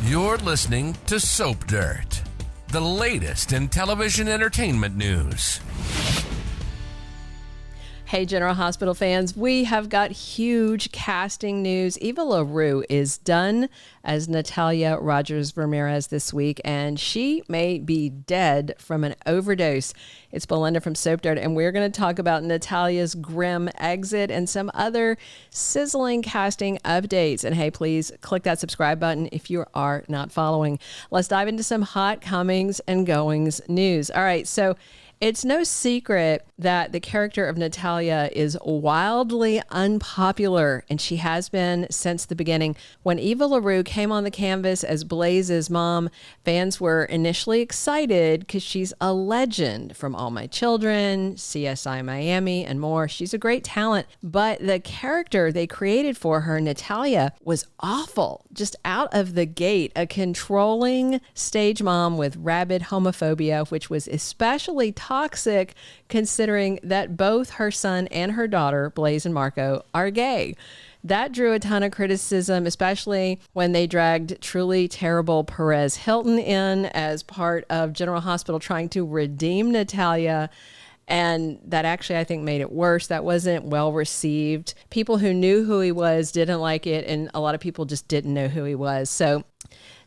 You're listening to Soap Dirt, the latest in television entertainment news. Hey, General Hospital fans, we have got huge casting news. Eva LaRue is done as Natalia Rogers-Ramirez this week, and she may be dead from an overdose. It's Belinda from Soap Dirt, and we're going to talk about Natalia's grim exit and some other sizzling casting updates. And hey, please click that subscribe button if you are not following. Let's dive into some hot comings and goings news. All right, so it's no secret that the character of Natalia is wildly unpopular, and she has been since the beginning. When Eva LaRue came on the canvas as Blaze's mom, fans were initially excited because she's a legend from All My Children, CSI Miami, and more. She's a great talent, but the character they created for her, Natalia, was awful. Just out of the gate, a controlling stage mom with rabid homophobia, which was especially toxic considering that both her son and her daughter, Blaze and Marco, are gay. That drew a ton of criticism, especially when they dragged truly terrible Perez Hilton in as part of General Hospital trying to redeem Natalia. And that actually, I think, made it worse. That wasn't well received. People who knew who he was didn't like it, and a lot of people just didn't know who he was. So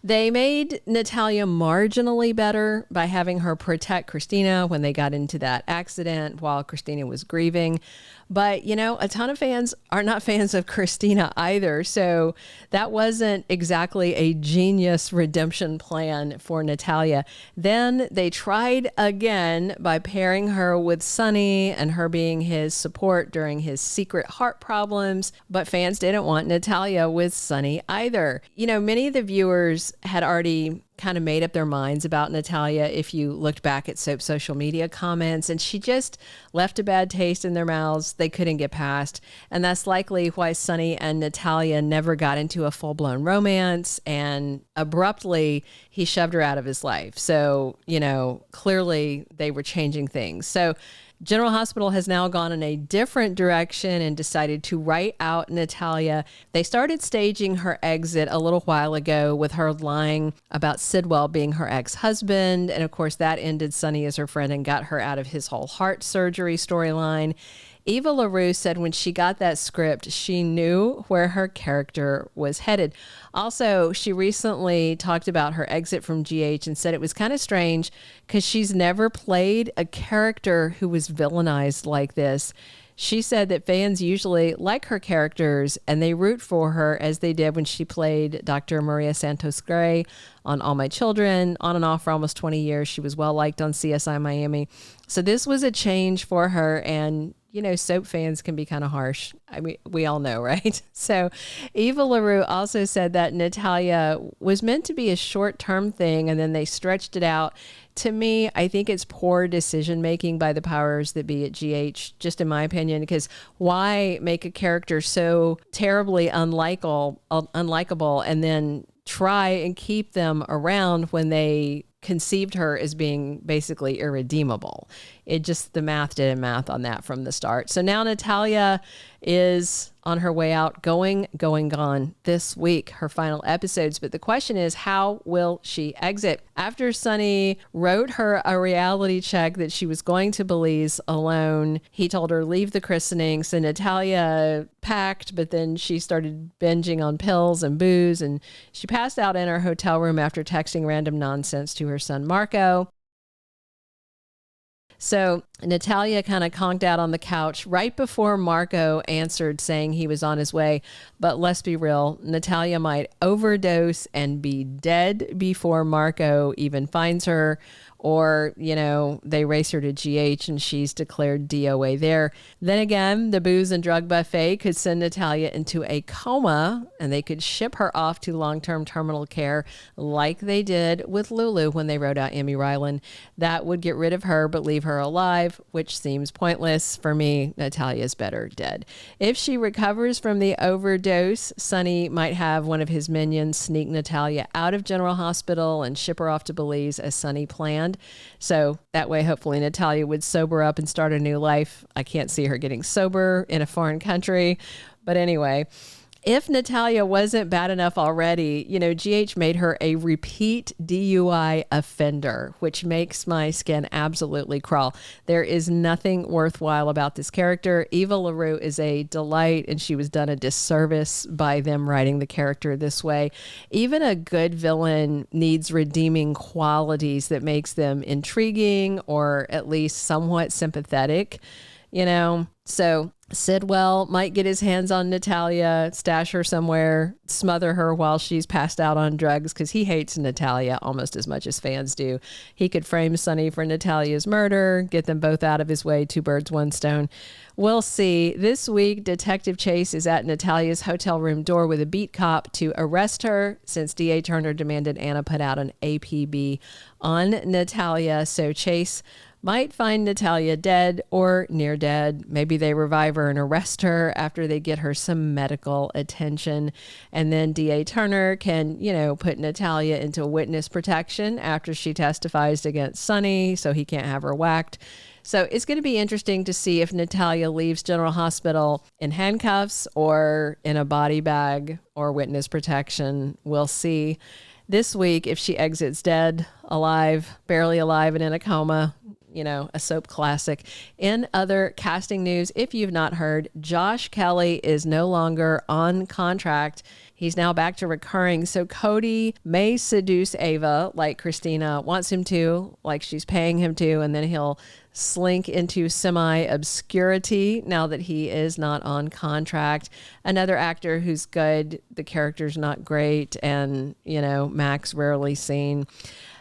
they made Natalia marginally better by having her protect Christina when they got into that accident while Christina was grieving. But, you know, a ton of fans are not fans of Christina either. So that wasn't exactly a genius redemption plan for Natalia. Then they tried again by pairing her with Sonny and her being his support during his secret heart problems. But fans didn't want Natalia with Sonny either. You know, many of the viewers had already kind of made up their minds about Natalia if you looked back at Soap social media comments, and she just left a bad taste in their mouths they couldn't get past. And that's likely why Sonny and Natalia never got into a full-blown romance, and abruptly he shoved her out of his life. So, you know, clearly they were changing things. So General Hospital has now gone in a different direction and decided to write out Natalia. They started staging her exit a little while ago with her lying about Sidwell being her ex-husband. And of course, that ended Sonny as her friend and got her out of his whole heart surgery storyline. Eva LaRue said when she got that script, she knew where her character was headed. Also, she recently talked about her exit from GH and said it was kind of strange because she's never played a character who was villainized like this. She said that fans usually like her characters and they root for her as they did when she played Dr. Maria Santos Gray on All My Children. On and off for almost 20 years. She was well liked on CSI Miami. So this was a change for her, and you know, soap fans can be kind of harsh. I mean, we all know, right? So Eva LaRue also said that Natalia was meant to be a short-term thing, and then they stretched it out. To me, I think it's poor decision-making by the powers that be at GH, just in my opinion, because why make a character so terribly unlikable and then try and keep them around when they conceived her as being basically irredeemable? It just, the math didn't math on that from the start. So now Natalia is on her way out, going gone this week, her final episodes. But the question is, how will she exit? After Sonny wrote her a reality check that she was going to Belize alone, he told her, leave the christening. So Natalia packed, but then she started binging on pills and booze, and she passed out in her hotel room after texting random nonsense to her son, Marco. So Natalia kind of conked out on the couch right before Marco answered saying he was on his way. But let's be real, Natalia might overdose and be dead before Marco even finds her. Or, you know, they race her to GH and she's declared DOA there. Then again, the booze and drug buffet could send Natalia into a coma, and they could ship her off to long-term terminal care like they did with Lulu when they wrote out Emmy Ryland. That would get rid of her but leave her alive, which seems pointless. For me, Natalia's better dead. If she recovers from the overdose, Sonny might have one of his minions sneak Natalia out of General Hospital and ship her off to Belize as Sonny planned. So that way, hopefully, Natalia would sober up and start a new life. I can't see her getting sober in a foreign country. But anyway, If Natalia wasn't bad enough already, GH made her a repeat DUI offender, which makes my skin absolutely crawl. There is nothing worthwhile about this character. Eva LaRue is a delight, and she was done a disservice by them writing the character this way. Even a good villain needs redeeming qualities that makes them intriguing or at least somewhat sympathetic, So Sidwell might get his hands on Natalia, stash her somewhere, smother her while she's passed out on drugs because he hates Natalia almost as much as fans do. He could frame Sonny for Natalia's murder, get them both out of his way, 2 birds, 1 stone. We'll see. This week, Detective Chase is at Natalia's hotel room door with a beat cop to arrest her since D.A. Turner demanded Anna put out an APB on Natalia. So Chase might find Natalia dead or near dead. Maybe they revive her and arrest her after they get her some medical attention. And then D.A. Turner can, put Natalia into witness protection after she testifies against Sonny, so he can't have her whacked. So it's going to be interesting to see if Natalia leaves General Hospital in handcuffs or in a body bag or witness protection. We'll see this week if she exits dead, alive, barely alive, and in a coma. A soap classic. In other casting news, if you've not heard, Josh Kelly is no longer on contract. He's now back to recurring. So Cody may seduce Ava like Christina wants him to, like she's paying him to, and then he'll slink into semi-obscurity now that he is not on contract. Another actor who's good, the character's not great, and, Max rarely seen.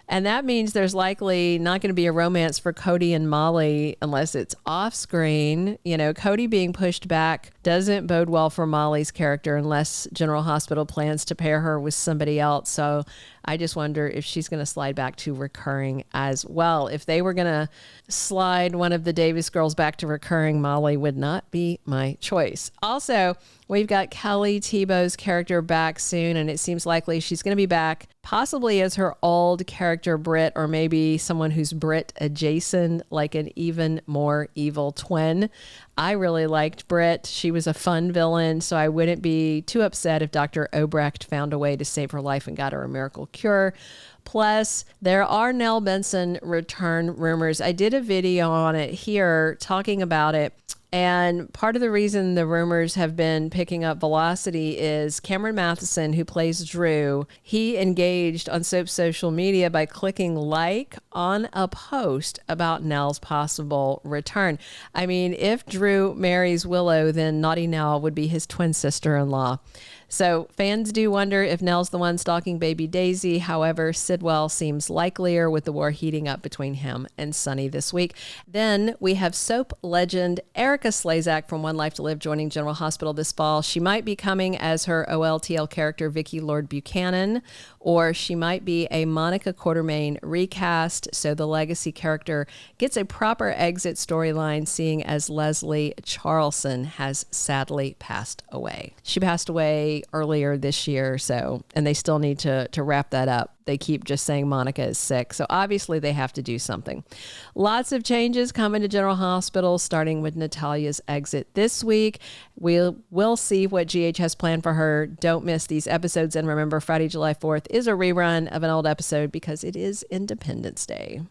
And that means there's likely not going to be a romance for Cody and Molly unless it's off screen. Cody being pushed back doesn't bode well for Molly's character unless General Hospital plans to pair her with somebody else. So I just wonder if she's going to slide back to recurring as well. If they were going to slide one of the Davis girls back to recurring, Molly would not be my choice. Also, we've got Kelly Tebow's character back soon, and it seems likely she's going to be back possibly as her old character Britt, or maybe someone who's Britt adjacent, like an even more evil twin. I really liked Britt. She was a fun villain, so I wouldn't be too upset if Dr. Obrecht found a way to save her life and got her a miracle cure. Plus, there are Nell Benson return rumors. I did a video on it here talking about it. And part of the reason the rumors have been picking up velocity is Cameron Matheson, who plays Drew, he engaged on Soap's social media by clicking like on a post about Nell's possible return. I mean, if Drew marries Willow, then Naughty Nell would be his twin sister-in-law. So fans do wonder if Nell's the one stalking baby Daisy. However, Sidwell seems likelier with the war heating up between him and Sonny this week. Then we have soap legend Erica Slezak from One Life to Live joining General Hospital this fall. She might be coming as her OLTL character Vicki Lord Buchanan, or she might be a Monica Quartermain recast, so the legacy character gets a proper exit storyline, seeing as Leslie Charlson has sadly passed away. She passed away earlier this year, and they still need to wrap that up. They keep just saying Monica is sick, so obviously they have to do something. Lots of changes coming to General Hospital, starting with Natalia's exit this week. We'll see what GH has planned for her. Don't miss these episodes, and remember, Friday, July 4th is a rerun of an old episode because it is Independence Day.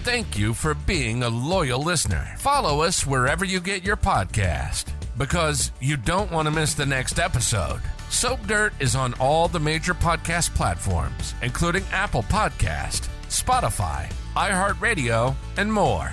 Thank you for being a loyal listener. Follow us wherever you get your podcast, because you don't want to miss the next episode. Soap Dirt is on all the major podcast platforms, including Apple Podcast, Spotify, iHeartRadio, and more.